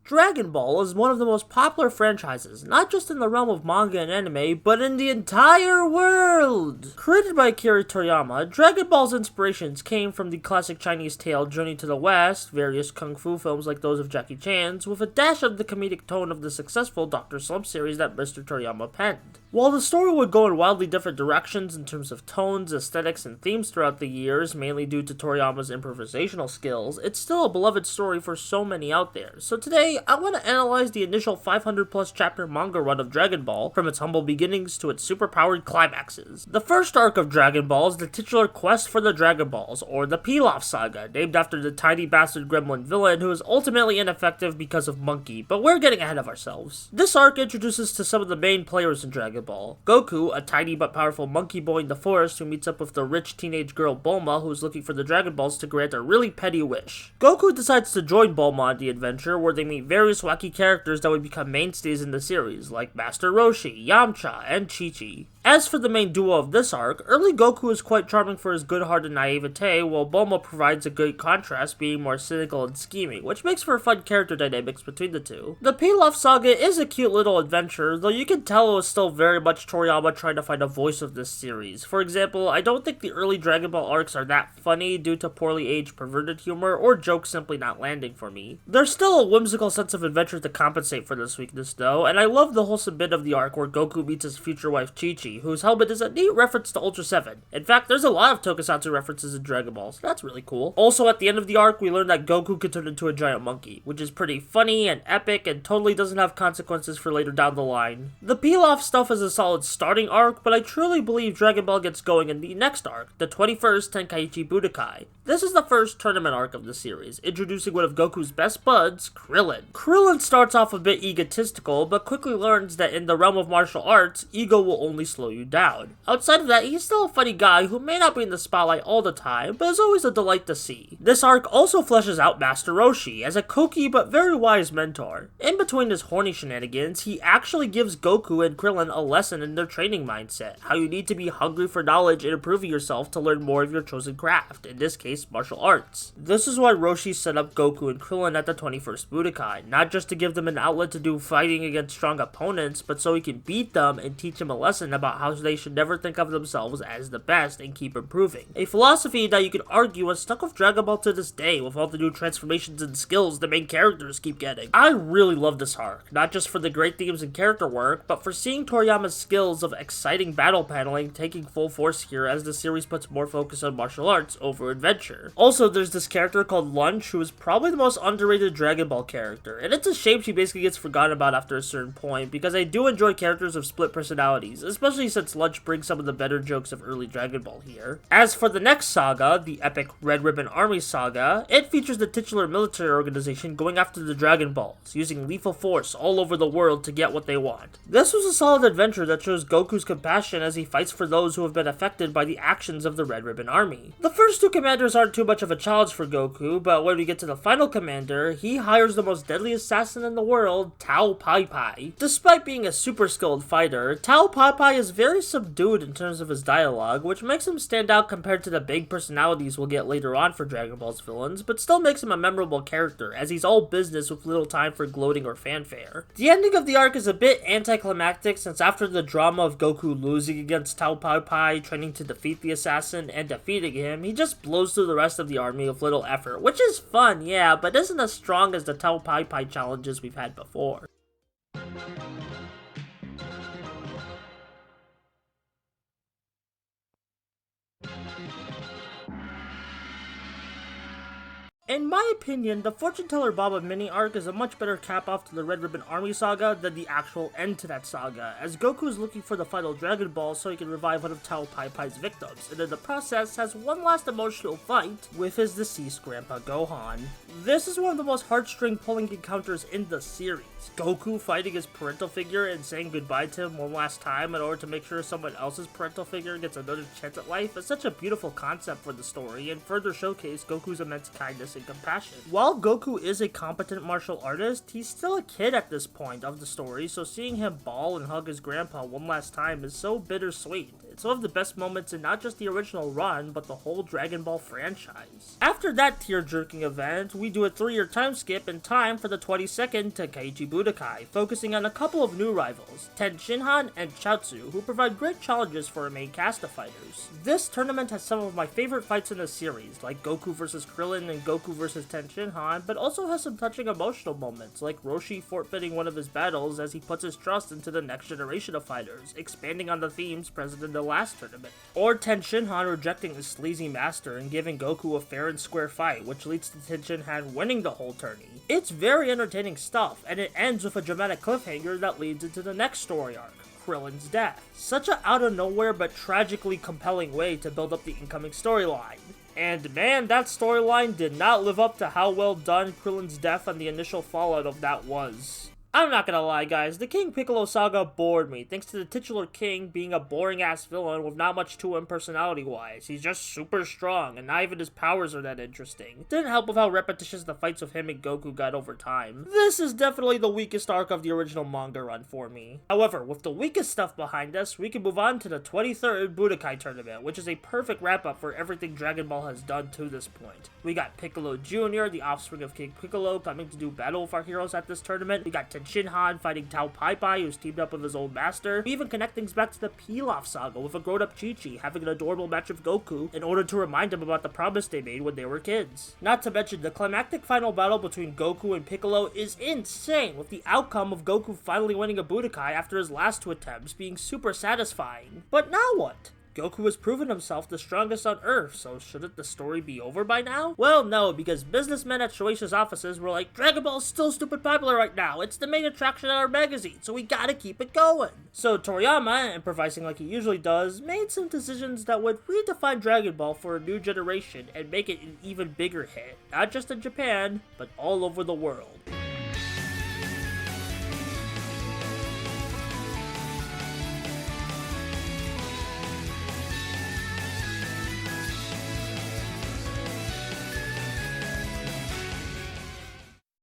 Dragon Ball is one of the most popular franchises, not just in the realm of manga and anime, but in the entire world! Created by Akira Toriyama, Dragon Ball's inspirations came from the classic Chinese tale Journey to the West, various kung fu films like those of Jackie Chan's, with a dash of the comedic tone of the successful Dr. Slump series that Mr. Toriyama penned. While the story would go in wildly different directions in terms of tones, aesthetics, and themes throughout the years, mainly due to Toriyama's improvisational skills, it's still a beloved story for so many out there. So today, I want to analyze the initial 500 plus chapter manga run of Dragon Ball, from its humble beginnings to its superpowered climaxes. The first arc of Dragon Ball is the titular quest for the Dragon Balls, or the Pilaf Saga, named after the tiny bastard gremlin villain who is ultimately ineffective because of Monkey, but we're getting ahead of ourselves. This arc introduces to some of the main players in Dragon Ball. Goku, a tiny but powerful monkey boy in the forest who meets up with the rich teenage girl Bulma, who is looking for the Dragon Balls to grant a really petty wish. Goku decides to join Bulma on the adventure, where they meet various wacky characters that would become mainstays in the series, like Master Roshi, Yamcha, and Chi-Chi. As for the main duo of this arc, early Goku is quite charming for his good heart and naivete, while Bulma provides a good contrast, being more cynical and scheming, which makes for fun character dynamics between the two. The Pilaf Saga is a cute little adventure, though you can tell it was still very much Toriyama trying to find a voice of this series. For example, I don't think the early Dragon Ball arcs are that funny due to poorly aged perverted humor, or jokes simply not landing for me. There's still a whimsical sense of adventure to compensate for this weakness though, and I love the wholesome bit of the arc where Goku meets his future wife Chi-Chi, whose helmet is a neat reference to Ultra 7. In fact, there's a lot of tokusatsu references in Dragon Ball, so that's really cool. Also, at the end of the arc, we learn that Goku can turn into a giant monkey, which is pretty funny and epic and totally doesn't have consequences for later down the line. The Pilaf stuff is a solid starting arc, but I truly believe Dragon Ball gets going in the next arc, the 21st Tenkaichi Budokai. This is the first tournament arc of the series, introducing one of Goku's best buds, Krillin. Krillin starts off a bit egotistical, but quickly learns that in the realm of martial arts, ego will only slow you down. Outside of that, he's still a funny guy who may not be in the spotlight all the time, but is always a delight to see. This arc also fleshes out Master Roshi as a kooky but very wise mentor. In between his horny shenanigans, he actually gives Goku and Krillin a lesson in their training mindset, how you need to be hungry for knowledge and improving yourself to learn more of your chosen craft, in this case, martial arts. This is why Roshi set up Goku and Krillin at the 21st Budokai, not just to give them an outlet to do fighting against strong opponents, but so he can beat them and teach them a lesson about how they should never think of themselves as the best and keep improving. A philosophy that you could argue has stuck with Dragon Ball to this day with all the new transformations and skills the main characters keep getting. I really love this arc, not just for the great themes and character work, but for seeing Toriyama's skills of exciting battle paneling taking full force here as the series puts more focus on martial arts over adventure. Also, there's this character called Lunch who is probably the most underrated Dragon Ball character, and it's a shame she basically gets forgotten about after a certain point, because I do enjoy characters with split personalities, especially since Lunch brings some of the better jokes of early Dragon Ball here. As for the next saga, the epic Red Ribbon Army Saga, it features the titular military organization going after the Dragon Balls, using lethal force all over the world to get what they want. This was a solid adventure that shows Goku's compassion as he fights for those who have been affected by the actions of the Red Ribbon Army. The first two commanders aren't too much of a challenge for Goku, but when we get to the final commander, he hires the most deadly assassin in the world, Tao Pai Pai. Despite being a super skilled fighter, Tao Pai Pai is very subdued in terms of his dialogue, which makes him stand out compared to the big personalities we'll get later on for Dragon Ball's villains, but still makes him a memorable character, as he's all business with little time for gloating or fanfare. The ending of the arc is a bit anticlimactic, since after the drama of Goku losing against Tao Pai Pai, training to defeat the assassin, and defeating him, he just blows through the rest of the army with little effort, which is fun, yeah, but isn't as strong as the Tao Pai Pai challenges we've had before. In my opinion, the Fortune Teller Baba mini arc is a much better cap-off to the Red Ribbon Army Saga than the actual end to that saga, as Goku is looking for the final Dragon Ball so he can revive one of Tao Pai Pai's victims, and in the process has one last emotional fight with his deceased grandpa Gohan. This is one of the most heartstring-pulling encounters in the series. Goku fighting his parental figure and saying goodbye to him one last time in order to make sure someone else's parental figure gets another chance at life is such a beautiful concept for the story, and further showcase Goku's immense kindness and compassion. While Goku is a competent martial artist, he's still a kid at this point of the story, so seeing him bawl and hug his grandpa one last time is so bittersweet. It's one of the best moments in not just the original run, but the whole Dragon Ball franchise. After that tear-jerking event, we do a 3-year time skip in time for the 22nd Tenkaichi Budokai, focusing on a couple of new rivals, Ten Shinhan and Chaozu, who provide great challenges for a main cast of fighters. This tournament has some of my favorite fights in the series, like Goku vs. Krillin and Goku vs. Ten Shinhan, but also has some touching emotional moments, like Roshi forfeiting one of his battles as he puts his trust into the next generation of fighters, expanding on the themes present in the last tournament. Or Ten Shinhan rejecting his sleazy master and giving Goku a fair and square fight, which leads to Ten Shinhan winning the whole tourney. It's very entertaining stuff, and it ends with a dramatic cliffhanger that leads into the next story arc, Krillin's death. Such a out of nowhere but tragically compelling way to build up the incoming storyline. And man, that storyline did not live up to how well done Krillin's death and the initial fallout of that was. I'm not gonna lie guys, the King Piccolo saga bored me, thanks to the titular king being a boring ass villain with not much to him personality wise. He's just super strong, and not even his powers are that interesting. Didn't help with how repetitious the fights with him and Goku got over time. This is definitely the weakest arc of the original manga run for me. However, with the weakest stuff behind us, we can move on to the 23rd Budokai tournament, which is a perfect wrap up for everything Dragon Ball has done to this point. We got Piccolo Jr., the offspring of King Piccolo, coming to do battle with our heroes at this tournament. We got Ten Shinhan fighting Tao Pai Pai, who's teamed up with his old master. We even connect things back to the Pilaf saga with a grown-up Chi-Chi having an adorable match with Goku in order to remind him about the promise they made when they were kids. Not to mention, the climactic final battle between Goku and Piccolo is insane, with the outcome of Goku finally winning a Budokai after his last 2 attempts being super satisfying. But now what? Goku has proven himself the strongest on Earth, so shouldn't the story be over by now? Well, no, because businessmen at Shueisha's offices were like, Dragon Ball's still stupid popular right now, it's the main attraction at our magazine, so we gotta keep it going. So Toriyama, improvising like he usually does, made some decisions that would redefine Dragon Ball for a new generation and make it an even bigger hit, not just in Japan, but all over the world.